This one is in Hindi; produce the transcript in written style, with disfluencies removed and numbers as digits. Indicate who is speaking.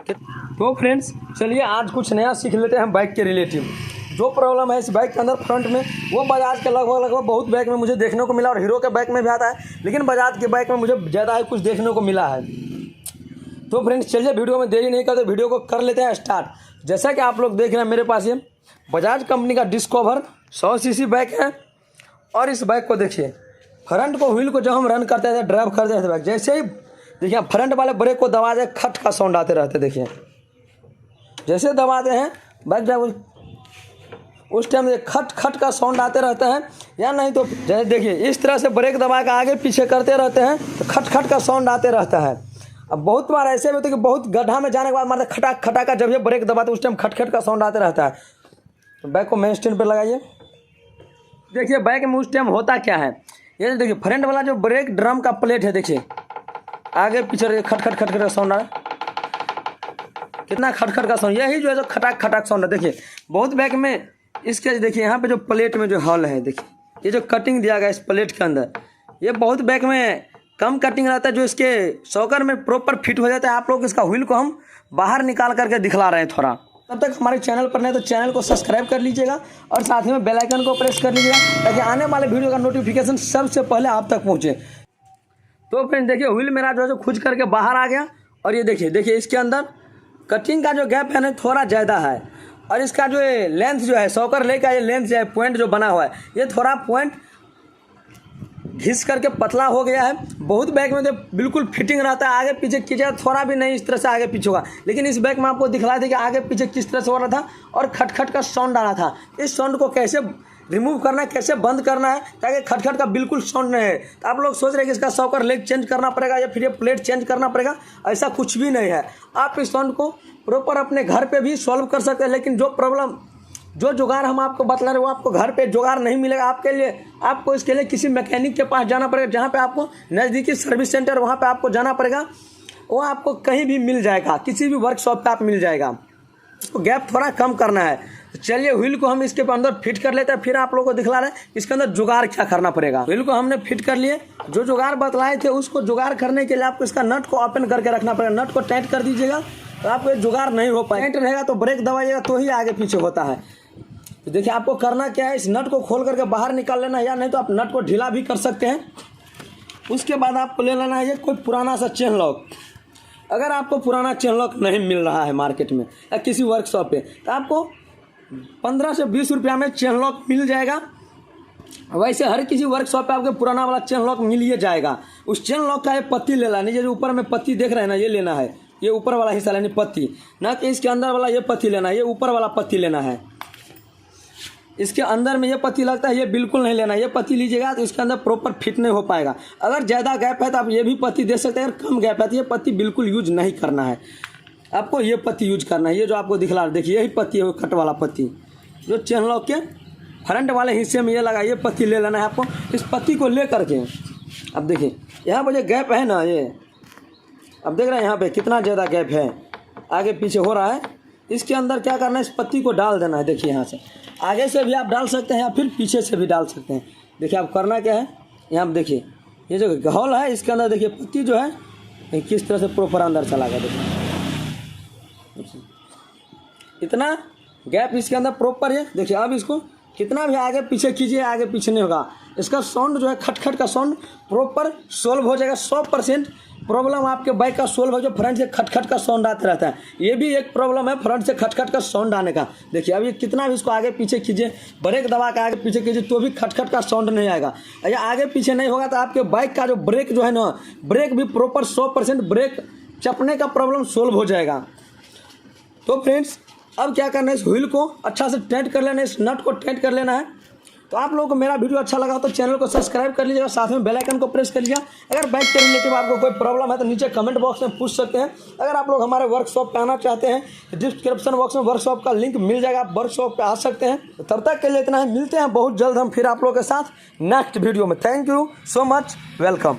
Speaker 1: तो फ्रेंड्स चलिए आज कुछ नया सीख लेते हैं बाइक के रिलेटिव। जो प्रॉब्लम है इस बाइक के अंदर फ्रंट में, वो बजाज के लगभग बहुत बाइक में मुझे देखने को मिला और हीरो के बाइक में भी आता है, लेकिन बजाज के बाइक में मुझे ज़्यादा ही कुछ देखने को मिला है। तो फ्रेंड्स चलिए वीडियो में देरी नहीं करते, वीडियो को कर लेते हैं स्टार्ट। जैसा कि आप लोग देख रहे हैं मेरे पास ये बजाज कंपनी का डिस्कवर 100 सीसी बाइक है। और इस बाइक को देखिए, फ्रंट को व्हील को जब हम रन करते थे, ड्राइव करते थे बाइक, जैसे ही देखिए फ्रंट वाले ब्रेक को दबा दे, खट का साउंड आते रहते। देखिए जैसे दबाते हैं बाइक ड्राइव, उस टाइम खट खट का साउंड आते रहता है। या नहीं तो जैसे देखिए इस तरह से ब्रेक दबा के आगे पीछे करते रहते हैं तो खट खट का साउंड आते रहता है। अब बहुत बार ऐसे भी होते कि बहुत गड्ढा में जाने के बाद मारते खटा खटा का, जब ये ब्रेक दबाते उस टाइम खट खट का साउंड आते रहता है। तो बाइक को मेन स्टैंड पर लगाइए। देखिए बाइक में उस टाइम होता क्या है, ये देखिए फ्रंट वाला जो ब्रेक ड्रम का प्लेट है, देखिए आगे पीछे खट खट खट खट का साउंड आ रहा है। कितना खटखट का साउंड, यही जो है जो खटाक खटाक साउंड है। देखिए बहुत बाइक में इसके देखिए यहाँ पे जो प्लेट में जो हॉल है, देखिए ये जो कटिंग दिया गया इस प्लेट के अंदर, ये बहुत बाइक में कम कटिंग रहता है, जो इसके शॉकर में प्रॉपर फिट हो जाता है। आप लोग इसका व्हील को हम बाहर निकाल करके दिखला रहे हैं थोड़ा। तब तक हमारे चैनल पर नहीं तो चैनल को सब्सक्राइब कर लीजिएगा और साथ में बेल आइकन को प्रेस कर लीजिएगा, ताकि आने वाले वीडियो का नोटिफिकेशन सबसे पहले आप तक पहुँचे। तो फ्रेंड देखिए व्हील मेरा जो है खुज करके बाहर आ गया। और ये देखिए इसके अंदर कटिंग का जो गैप है ना थोड़ा ज़्यादा है, और इसका जो लेंथ जो है शॉकर ले का ये लेंथ जो है पॉइंट जो बना हुआ है, ये थोड़ा पॉइंट घिस करके पतला हो गया है। बहुत बाइक में तो बिल्कुल फिटिंग रहता है, आगे पीछे कीजिएगा थोड़ा भी नहीं इस तरह से आगे पीछे होगा। लेकिन इस बाइक में आपको दिखला दे कि आगे पीछे किस तरह से हो रहा था और खटखट का साउंड आ रहा था। इस साउंड को कैसे रिमूव करना है, कैसे बंद करना है ताकि खटखट का बिल्कुल साउंड नहीं है। तो आप लोग सोच रहे हैं कि इसका शॉकर लेग चेंज करना पड़ेगा या फिर ये प्लेट चेंज करना पड़ेगा, ऐसा कुछ भी नहीं है। आप इस साउंड को प्रॉपर अपने घर पे भी सॉल्व कर सकते हैं। लेकिन जो प्रॉब्लम जो जुगाड़ हम आपको बतला रहे हैं वो आपको घर पे जुगाड़ नहीं मिलेगा आपके लिए। आपको इसके लिए किसी मैकेनिक के पास जाना पड़ेगा, जहाँ पे आपको नज़दीकी सर्विस सेंटर वहाँ पे आपको जाना पड़ेगा। वो आपको कहीं भी मिल जाएगा, किसी भी वर्कशॉप पे आप मिल जाएगा। उसको गैप थोड़ा कम करना है। तो चलिए व्हील को हम इसके अंदर फिट कर लेते हैं, फिर आप लोगों को दिखला रहे हैं इसके अंदर जुगाड़ क्या करना पड़ेगा। व्हील को हमने फिट कर लिए, जो जुगाड़ बतलाए थे उसको जुगाड़ करने के लिए आपको इसका नट को ओपन करके रखना पड़ेगा। नट को टाइट कर दीजिएगा तो आपको जुगाड़ नहीं हो पाए। टाइट रहेगा तो ब्रेक दबाइएगा तो ही आगे पीछे होता है। तो देखिए आपको करना क्या है, इस नट को खोल करके बाहर निकाल लेना है, या नहीं तो आप नट को ढीला भी कर सकते हैं। उसके बाद आपको ले लेना है ये कोई पुराना सा चेन लॉक। अगर आपको पुराना चेन लॉक नहीं मिल रहा है मार्केट में या किसी वर्कशॉप पे, तो आपको 15 से 20 रुपया में चेन लॉक मिल जाएगा। वैसे हर किसी वर्कशॉप पे आपको पुराना वाला चेन लॉक मिल ही जाएगा। उस चेन लॉक का ये पत्ती ले लेना, ये जो ऊपर में पत्ती देख रहे हैं ना, ये लेना है, ये ऊपर वाला हिस्सा लेनी पत्ती, ना कि इसके अंदर वाला ये पत्ती लेना है, ये ऊपर वाला पत्ती लेना है। इसके अंदर में ये पत्ती लगता है, ये बिल्कुल नहीं लेना। ये पत्ती लीजिएगा तो इसके अंदर प्रॉपर फिट नहीं हो पाएगा। अगर ज़्यादा गैप है तो आप ये भी पत्ती दे सकते हैं, अगर कम गैप है तो ये पत्ती बिल्कुल यूज नहीं करना है। आपको ये पत्ती यूज करना है, ये जो आपको दिखला देखिए यही पत्ती है, वो कट वाला पत्ती जो चेन लॉक के फ्रंट वाले हिस्से में ये लगा, ये पत्ती ले लेना है आपको। इस पत्ती को ले करके अब देखिए यहाँ पर जो गैप है ना, ये अब देख रहे हैं यहाँ पे कितना ज़्यादा गैप है, आगे पीछे हो रहा है। इसके अंदर क्या करना है, इस पत्ती को डाल देना है। देखिए यहाँ से आगे से भी आप डाल सकते हैं या फिर पीछे से भी डाल सकते हैं। देखिए आप करना क्या है, यहाँ पर देखिए ये जो होल है इसके अंदर देखिए पत्ती जो है किस तरह से प्रॉपर अंदर चला गया। देखिए इतना गैप इसके अंदर प्रॉपर है। देखिए अब इसको कितना भी आगे पीछे कीजिए, आगे पीछे नहीं होगा। इसका साउंड जो है खटखट का साउंड प्रॉपर सोल्व हो जाएगा। 100% प्रॉब्लम आपके बाइक का सोल्व हो, जो फ्रंट से खटखट का साउंड आते रहता है। ये भी एक प्रॉब्लम है फ्रंट से खटखट का साउंड आने का। देखिए अब ये कितना भी इसको आगे पीछे कीजिए, ब्रेक दबा के आगे पीछे कीजिए तो भी खटखट का साउंड नहीं आएगा। या आगे पीछे नहीं होगा तो आपके बाइक का जो ब्रेक जो है ना, ब्रेक भी प्रॉपर 100% ब्रेक चपने का प्रॉब्लम सोल्व हो जाएगा। तो फ्रेंड्स अब क्या करना है, इस व्हील को अच्छा से टाइट कर लेना है, इस नट को टाइट कर लेना है। तो आप लोगों को मेरा वीडियो अच्छा लगा तो चैनल को सब्सक्राइब कर लीजिएगा, साथ में बेल आइकन को प्रेस कर लीजिएगा। अगर बाइक के रिलेटिव आपको कोई प्रॉब्लम है तो नीचे कमेंट बॉक्स में पूछ सकते हैं। अगर आप लोग हमारे वर्कशॉप पे आना चाहते हैं, डिस्क्रिप्शन बॉक्स में वर्कशॉप का लिंक मिल जाएगा, आप वर्कशॉप पे आ सकते हैं। तो तब तक के लिए इतना ही, मिलते हैं बहुत जल्द हम फिर आप लोगों के साथ नेक्स्ट वीडियो में। Thank you so much, welcome.